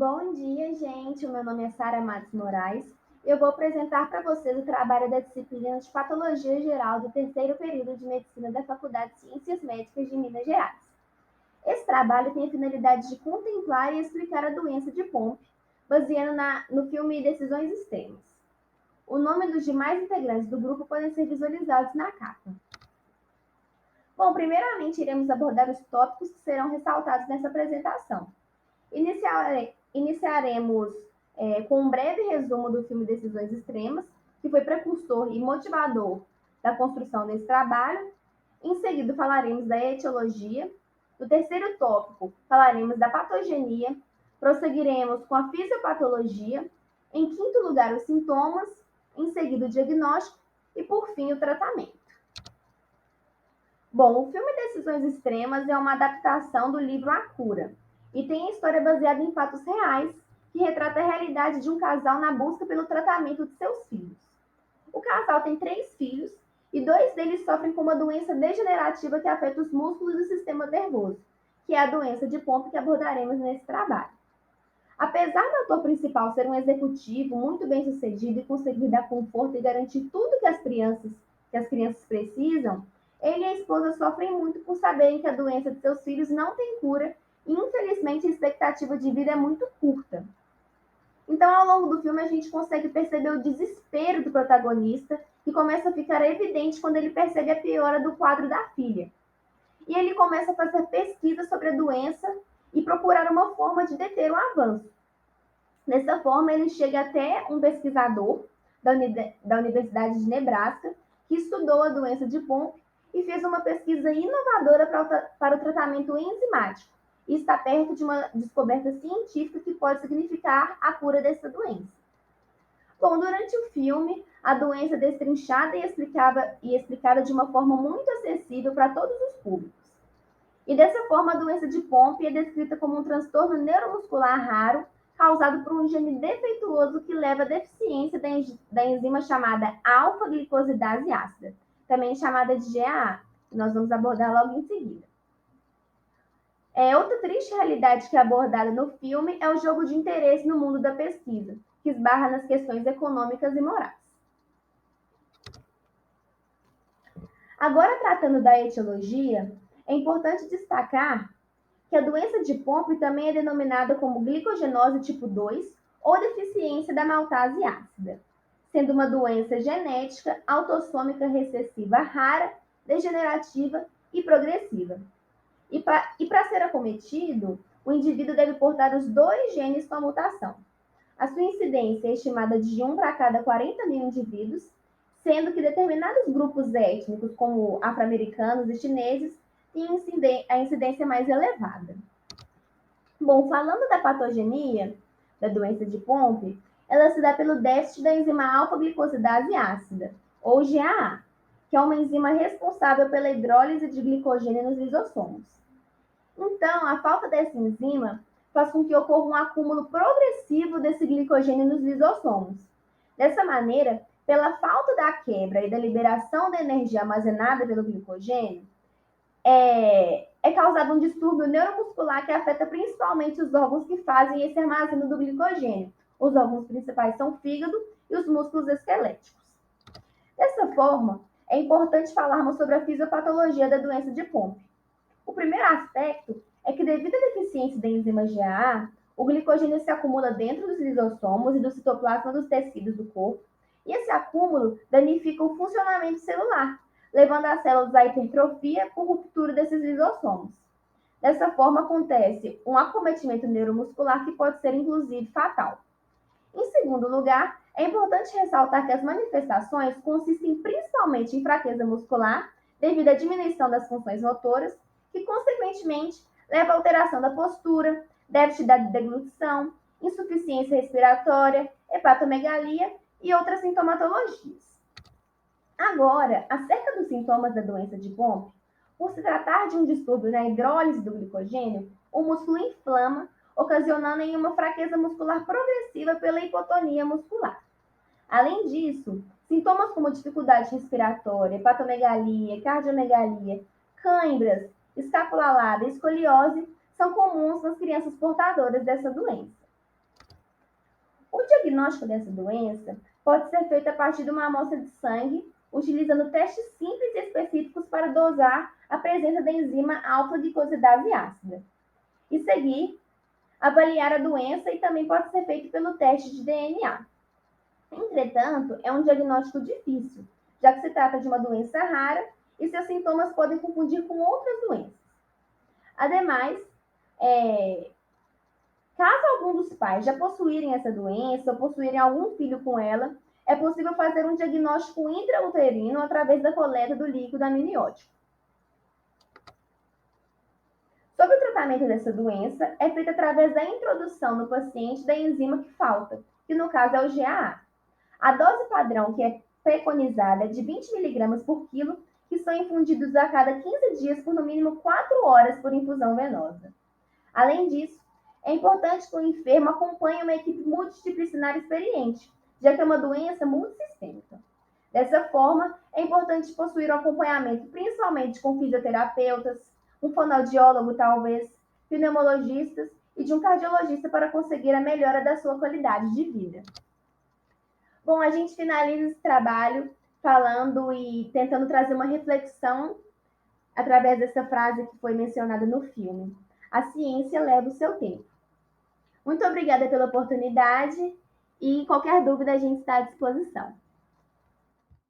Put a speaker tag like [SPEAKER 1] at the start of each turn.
[SPEAKER 1] Bom dia, gente. O meu nome é Sara Matos Moraes. Eu vou apresentar para vocês o trabalho da disciplina de Patologia Geral do terceiro período de Medicina da Faculdade de Ciências Médicas de Minas Gerais. Esse trabalho tem a finalidade de contemplar e explicar a doença de Pompe, baseando no filme Decisões Extremas. O nome dos demais integrantes do grupo podem ser visualizados na capa. Bom, primeiramente iremos abordar os tópicos que serão ressaltados nessa apresentação. Iniciaremos com um breve resumo do filme Decisões Extremas, que foi precursor e motivador da construção desse trabalho. Em seguida, falaremos da etiologia. No terceiro tópico, falaremos da patogenia. Prosseguiremos com a fisiopatologia. Em quinto lugar, os sintomas. Em seguida, o diagnóstico. E, por fim, o tratamento. Bom, o filme Decisões Extremas é uma adaptação do livro A Cura e tem a história baseada em fatos reais que retrata a realidade de um casal na busca pelo tratamento de seus filhos. O casal tem 3 filhos e 2 deles sofrem com uma doença degenerativa que afeta os músculos do sistema nervoso, que é a doença de Pompe que abordaremos nesse trabalho. Apesar do ator principal ser um executivo muito bem sucedido e conseguir dar conforto e garantir tudo que as crianças precisam, ele e a esposa sofrem muito por saberem que a doença de seus filhos não tem cura e, infelizmente, a expectativa de vida é muito curta. Então, ao longo do filme, a gente consegue perceber o desespero do protagonista, que começa a ficar evidente quando ele percebe a piora do quadro da filha. E ele começa a fazer pesquisas sobre a doença e procurar uma forma de deter o avanço. Dessa forma, ele chega até um pesquisador da Universidade de Nebraska, que estudou a doença de Pompe e fez uma pesquisa inovadora para o tratamento enzimático e está perto de uma descoberta científica que pode significar a cura dessa doença. Bom, durante o filme, a doença é destrinchada e explicada de uma forma muito acessível para todos os públicos. E dessa forma, a doença de Pompe é descrita como um transtorno neuromuscular raro causado por um gene defeituoso que leva à deficiência da enzima chamada alfa-glicosidase ácida, também chamada de GAA, que nós vamos abordar logo em seguida. Outra triste realidade que é abordada no filme é o jogo de interesse no mundo da pesquisa, que esbarra nas questões econômicas e morais. Agora, tratando da etiologia, é importante destacar que a doença de Pompe também é denominada como glicogenose tipo 2 ou deficiência da maltase ácida, sendo uma doença genética autossômica recessiva rara, degenerativa e progressiva. E para ser acometido, o indivíduo deve portar os 2 genes com a mutação. A sua incidência é estimada de 1 para cada 40 mil indivíduos, sendo que determinados grupos étnicos, como afro-americanos e chineses, têm a incidência mais elevada. Bom, falando da patogenia da doença de Pompe, ela se dá pelo déficit da enzima alfa-glicosidase ácida, ou GAA, que é uma enzima responsável pela hidrólise de glicogênio nos lisossomos. Então, a falta dessa enzima faz com que ocorra um acúmulo progressivo desse glicogênio nos lisossomos. Dessa maneira, pela falta da quebra e da liberação da energia armazenada pelo glicogênio, é causado um distúrbio neuromuscular que afeta principalmente os órgãos que fazem esse armazeno do glicogênio. Os órgãos principais são o fígado e os músculos esqueléticos. Dessa forma, é importante falarmos sobre a fisiopatologia da doença de Pompe. O primeiro aspecto é que, devido à deficiência da enzima GAA, o glicogênio se acumula dentro dos lisossomos e do citoplasma dos tecidos do corpo, e esse acúmulo danifica o funcionamento celular, levando as células à hipertrofia por ruptura desses lisossomos. Dessa forma, acontece um acometimento neuromuscular que pode ser, inclusive, fatal. Em segundo lugar, é importante ressaltar que as manifestações consistem principalmente em fraqueza muscular, devido à diminuição das funções motoras, que, consequentemente, leva à alteração da postura, déficit da deglutição, insuficiência respiratória, hepatomegalia e outras sintomatologias. Agora, acerca dos sintomas da doença de Pompe, por se tratar de um distúrbio na hidrólise do glicogênio, o músculo inflama, ocasionando em uma fraqueza muscular progressiva pela hipotonia muscular. Além disso, sintomas como dificuldade respiratória, hepatomegalia, cardiomegalia, cãibras, escapulalada e escoliose são comuns nas crianças portadoras dessa doença. O diagnóstico dessa doença pode ser feito a partir de uma amostra de sangue, utilizando testes simples e específicos para dosar a presença da enzima alfa-glicosidase ácida. E seguir, avaliar a doença e também pode ser feito pelo teste de DNA. Entretanto, é um diagnóstico difícil, já que se trata de uma doença rara e seus sintomas podem confundir com outras doenças. Ademais, caso algum dos pais já possuírem essa doença ou possuírem algum filho com ela, é possível fazer um diagnóstico intrauterino através da coleta do líquido amniótico. Sobre o tratamento dessa doença, é feito através da introdução no paciente da enzima que falta, que no caso é o GAA. A dose padrão que é preconizada é de 20 mg por quilo, que são infundidos a cada 15 dias por no mínimo 4 horas por infusão venosa. Além disso, é importante que o enfermo acompanhe uma equipe multidisciplinar experiente, já que é uma doença multissistêmica. Dessa forma, é importante possuir um acompanhamento principalmente com fisioterapeutas, um fonoaudiólogo talvez, pneumologistas e de um cardiologista para conseguir a melhora da sua qualidade de vida. Bom, a gente finaliza esse trabalho falando e tentando trazer uma reflexão através dessa frase que foi mencionada no filme. A ciência leva o seu tempo. Muito obrigada pela oportunidade e qualquer dúvida a gente está à disposição.